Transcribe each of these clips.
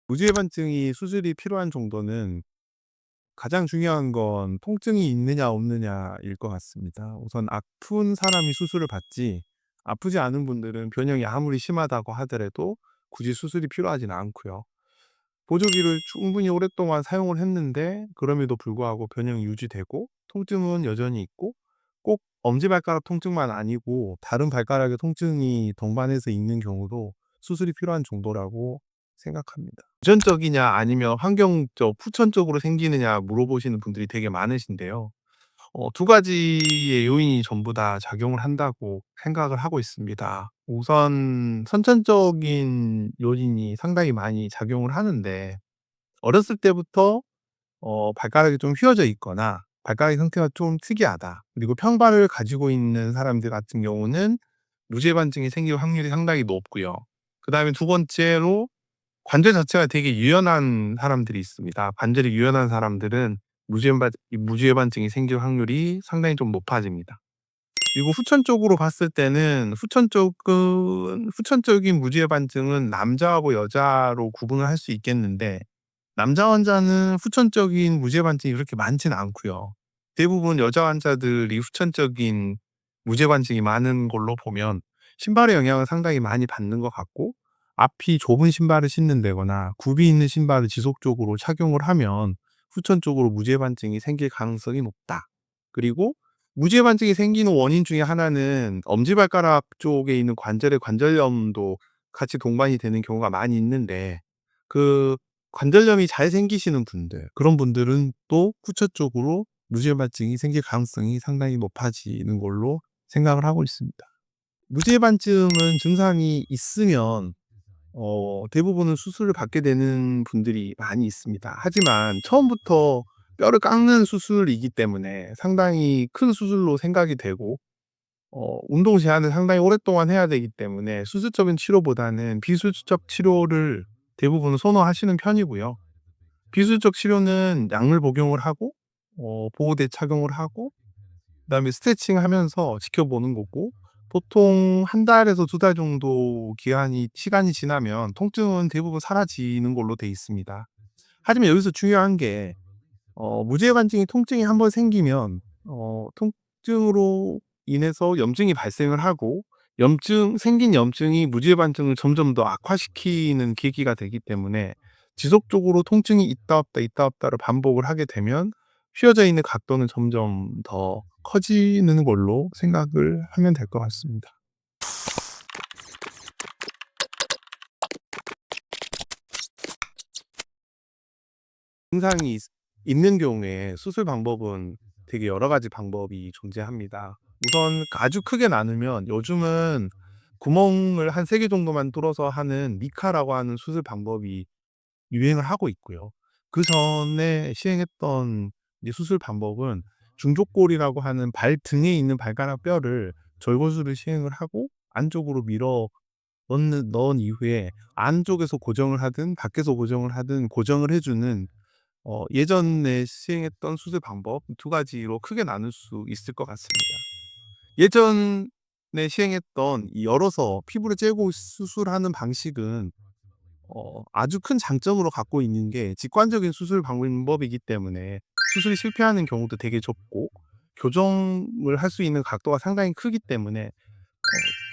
무지해반증이 수술이 필요한 정도는 가장 중요한 건 통증이 있느냐 없느냐일 것 같습니다. 우선 아픈 사람이 수술을 받지 아프지 않은 분들은 변형이 아무리 심하다고 하더라도 굳이 수술이 필요하지는 않고요. 보조기를 충분히 오랫동안 사용을 했는데 그럼에도 불구하고 변형이 유지되고 통증은 여전히 있고 꼭 엄지발가락 통증만 아니고 다른 발가락에 통증이 동반해서 있는 경우도 수술이 필요한 정도라고 생각합니다. 유전적이냐 아니면 환경적, 후천적으로 생기느냐 물어보시는 분들이 되게 많으신데요. 두 가지의 요인이 전부 다 작용을 한다고 생각을 하고 있습니다. 우선 선천적인 요인이 상당히 많이 작용을 하는데 어렸을 때부터 발가락이 좀 휘어져 있거나 발가락의 상태가 좀 특이하다. 그리고 평발을 가지고 있는 사람들 같은 경우는 무지해반증이 생길 확률이 상당히 높고요. 그다음에 두 번째로 관절 자체가 되게 유연한 사람들이 있습니다. 관절이 유연한 사람들은 무지해반증이 생길 확률이 상당히 좀 높아집니다. 그리고 후천적으로 봤을 때는 후천적인 무지해반증은 남자하고 여자로 구분을 할 수 있겠는데 남자 환자는 후천적인 무지해반증이 그렇게 많지는 않고요. 대부분 여자 환자들이 후천적인 무지해반증이 많은 걸로 보면 신발의 영향을 상당히 많이 받는 것 같고 앞이 좁은 신발을 신는다거나 굽이 있는 신발을 지속적으로 착용을 하면 후천적으로 무지해반증이 생길 가능성이 높다. 그리고 무지해반증이 생기는 원인 중에 하나는 엄지발가락 쪽에 있는 관절의 관절염도 같이 동반이 되는 경우가 많이 있는데 그 관절염이 잘 생기시는 분들 그런 분들은 또 후천적으로 무지해반증이 생길 가능성이 상당히 높아지는 걸로 생각을 하고 있습니다. 무지해반증은 증상이 있으면 대부분은 수술을 받게 되는 분들이 많이 있습니다. 하지만 처음부터 뼈를 깎는 수술이기 때문에 상당히 큰 수술로 생각이 되고 운동 제한을 상당히 오랫동안 해야 되기 때문에 수술적인 치료보다는 비수술적 치료를 대부분 선호하시는 편이고요. 비수술적 치료는 약물 복용을 하고 보호대 착용을 하고 그다음에 스트레칭하면서 지켜보는 거고 보통 한 달에서 두 달 정도 시간이 지나면 통증은 대부분 사라지는 걸로 돼 있습니다. 하지만 여기서 중요한 게 무지해반증이 통증이 한번 생기면 통증으로 인해서 염증이 발생을 하고 생긴 염증이 무지해반증을 점점 더 악화시키는 계기가 되기 때문에 지속적으로 통증이 있다 없다, 있다 없다를 반복을 하게 되면 휘어져 있는 각도는 점점 더 커지는 걸로 생각을 하면 될 것 같습니다. 증상이 있는 경우에 수술 방법은 되게 여러 가지 방법이 존재합니다. 우선 아주 크게 나누면 요즘은 구멍을 한 3개 정도만 뚫어서 하는 미카라고 하는 수술 방법이 유행을 하고 있고요. 그전에 시행했던 이 수술 방법은 중족골이라고 하는 발등에 있는 발가락 뼈를 절골술을 시행을 하고 안쪽으로 밀어 넣은 이후에 안쪽에서 고정을 하든 밖에서 고정을 하든 고정을 해 주는 예전에 시행했던 수술 방법 두 가지로 크게 나눌 수 있을 것 같습니다. 예전에 시행했던 이 열어서 피부를 째고 수술하는 방식은 아주 큰 장점으로 갖고 있는 게 직관적인 수술 방법이기 때문에 수술이 실패하는 경우도 되게 적고 교정을 할 수 있는 각도가 상당히 크기 때문에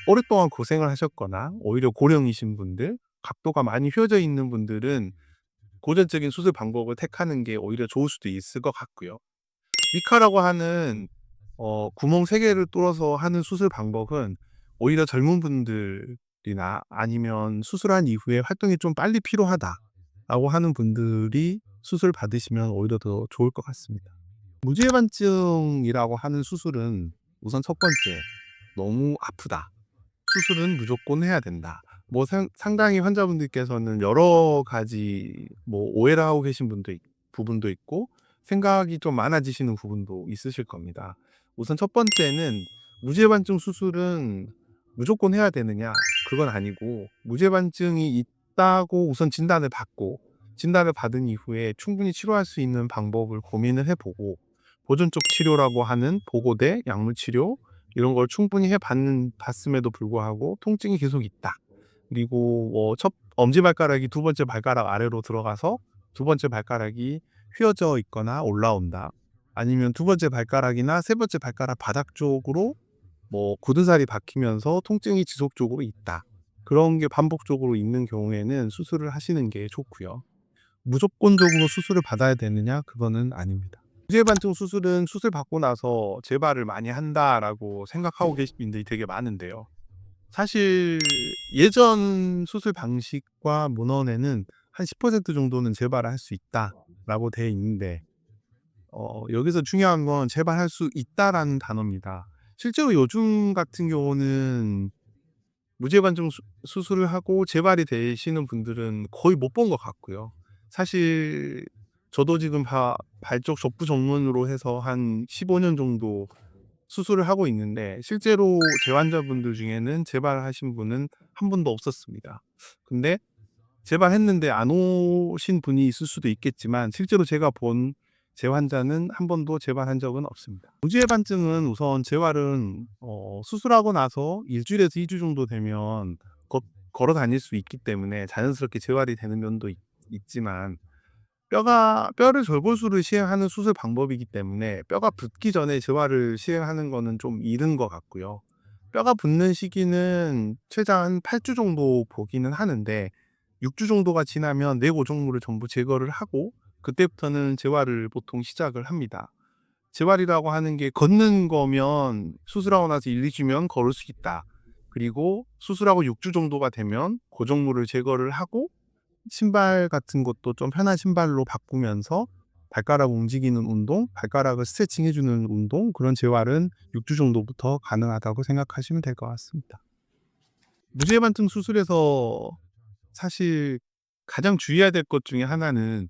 오랫동안 고생을 하셨거나 오히려 고령이신 분들, 각도가 많이 휘어져 있는 분들은 고전적인 수술 방법을 택하는 게 오히려 좋을 수도 있을 것 같고요. 미카라고 하는 구멍 3 개를 뚫어서 하는 수술 방법은 오히려 젊은 분들이나 아니면 수술한 이후에 활동이 좀 빨리 필요하다라고 하는 분들이 수술 받으시면 오히려 더 좋을 것 같습니다. 무지해반증이라고 하는 수술은 우선 첫 번째, 너무 아프다. 수술은 무조건 해야 된다. 뭐 상당히 환자분들께서는 여러 가지 뭐 오해를 하고 계신 부분도 있고 생각이 좀 많아지시는 부분도 있으실 겁니다. 우선 첫 번째는 무죄반증 수술은 무조건 해야 되느냐? 그건 아니고 무죄반증이 있다고 우선 진단을 받은 이후에 충분히 치료할 수 있는 방법을 고민을 해 보고 보존적 치료라고 하는 보고대, 약물 치료 이런 걸 충분히 봤음에도 불구하고 통증이 계속 있다. 그리고 엄지발가락이 두 번째 발가락 아래로 들어가서 두 번째 발가락이 휘어져 있거나 올라온다. 아니면 두 번째 발가락이나 세 번째 발가락 바닥 쪽으로 뭐 굳은 살이 박히면서 통증이 지속적으로 있다. 그런 게 반복적으로 있는 경우에는 수술을 하시는 게 좋고요. 무조건적으로 수술을 받아야 되느냐? 그거는 아닙니다. 무죄반증 수술은 '수술 받고 나서 재발을 많이 한다.'라고 생각하고 계신 분들이 되게 많은데요. 사실 예전 수술 방식과 문헌에는 한 10% 정도는 재발을 할 수 있다라고 되어 있는데 여기서 중요한 건 "재발할 수 있다."라는 단어입니다. 실제로 요즘 같은 경우는 무죄반증 수술을 하고 재발이 되시는 분들은 거의 못 본 것 같고요. 사실 저도 지금 발쪽 접부 전문으로 해서 한 15년 정도 수술을 하고 있는데 실제로 제 환자분들 중에는 재발하신 분은 한 분도 없었습니다. 근데 재발했는데 안 오신 분이 있을 수도 있겠지만 실제로 제가 본 제 환자는 한 번도 재발한 적은 없습니다. 무지해반증은 우선 재활은 수술하고 나서 1 주일에서 2주 정도 되면 걷 걸어 다닐 수 있기 때문에 자연스럽게 재활이 되는 면도 있지만 뼈를 절골술을 시행하는 수술 방법이기 때문에 뼈가 붙기 전에 재활을 시행하는 거는 좀 이른 것 같고요. 뼈가 붙는 시기는 최장 한 8주 정도 보기는 하는데 6주 정도가 지나면 내고정물을 전부 제거를 하고 그때부터는 재활을 보통 시작을 합니다. 재활이라고 하는 게 걷는 거면 수술하고 나서 1-2 주면 걸을 수 있다. 그리고 수술하고 6주 정도가 되면 고정물을 제거를 하고 신발 같은 것도 좀 편한 신발로 바꾸면서 발가락 움직이는 운동, 발가락을 스트레칭 해 주는 운동, 그런 재활은 6주 정도부터 가능하다고 생각하시면 될 것 같습니다. 무지해반증 수술에서 사실 가장 주의해야 될 것 중에 하나는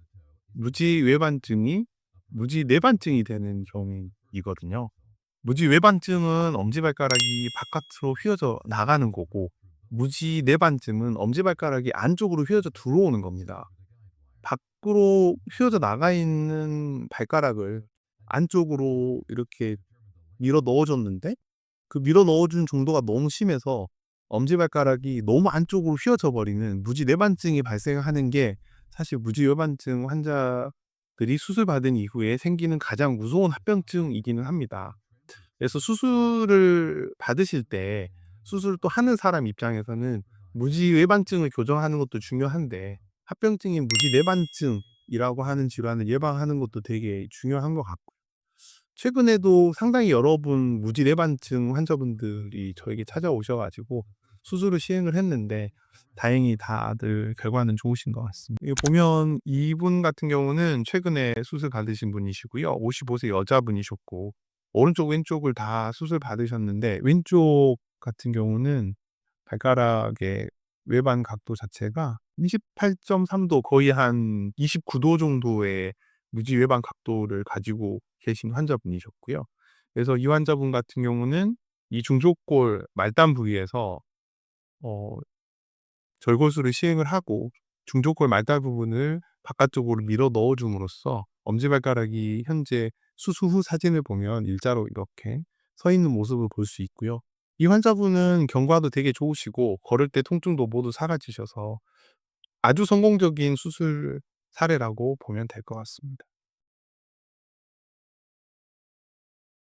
무지외반증이 무지내반증이 되는 경우이거든요. 무지외반증은 엄지발가락이 바깥으로 휘어져 나가는 거고 무지내반증은 엄지발가락이 안쪽으로 휘어져 들어오는 겁니다. 밖으로 휘어져 나가 있는 발가락을 안쪽으로 이렇게 밀어 넣어 줬는데 그 밀어 넣어 준 정도가 너무 심해서 엄지발가락이 너무 안쪽으로 휘어져 버리는 무지내반증이 발생하는 게 사실 무지외반증 환자들이 수술받은 이후에 생기는 가장 무서운 합병증이기는 합니다. 그래서 수술을 받으실 때 수술을 또 하는 사람 입장에서는 무지외반증을 교정하는 것도 중요한데 합병증인 무지내반증이라고 하는 질환을 예방하는 것도 되게 중요한 것 같고 최근에도 상당히 여러 분 무지내반증 환자분들이 저에게 찾아오셔 가지고 수술을 시행을 했는데 다행히 다들 결과는 좋으신 것 같습니다. 여기 보면 이분 같은 경우는 최근에 수술 받으신 분이시고요. 55세 여자분이셨고 오른쪽 왼쪽을 다 수술 받으셨는데 왼쪽 같은 경우는 발가락의 외반 각도 자체가 28.3도 거의 한 29도 정도의 무지 외반 각도를 가지고 계신 환자분이셨고요. 그래서 이 환자분 같은 경우는 이 중족골 말단 부위에서 어 절골술을 시행을 하고 중족골 말단 부분을 바깥쪽으로 밀어 넣어 줌으로써 엄지발가락이 현재 수술 후 사진을 보면 일자로 이렇게 서 있는 모습을 볼 수 있고요. 이 환자분은 경과도 되게 좋으시고 걸을 때 통증도 모두 사라지셔서 아주 성공적인 수술 사례라고 보면 될 것 같습니다.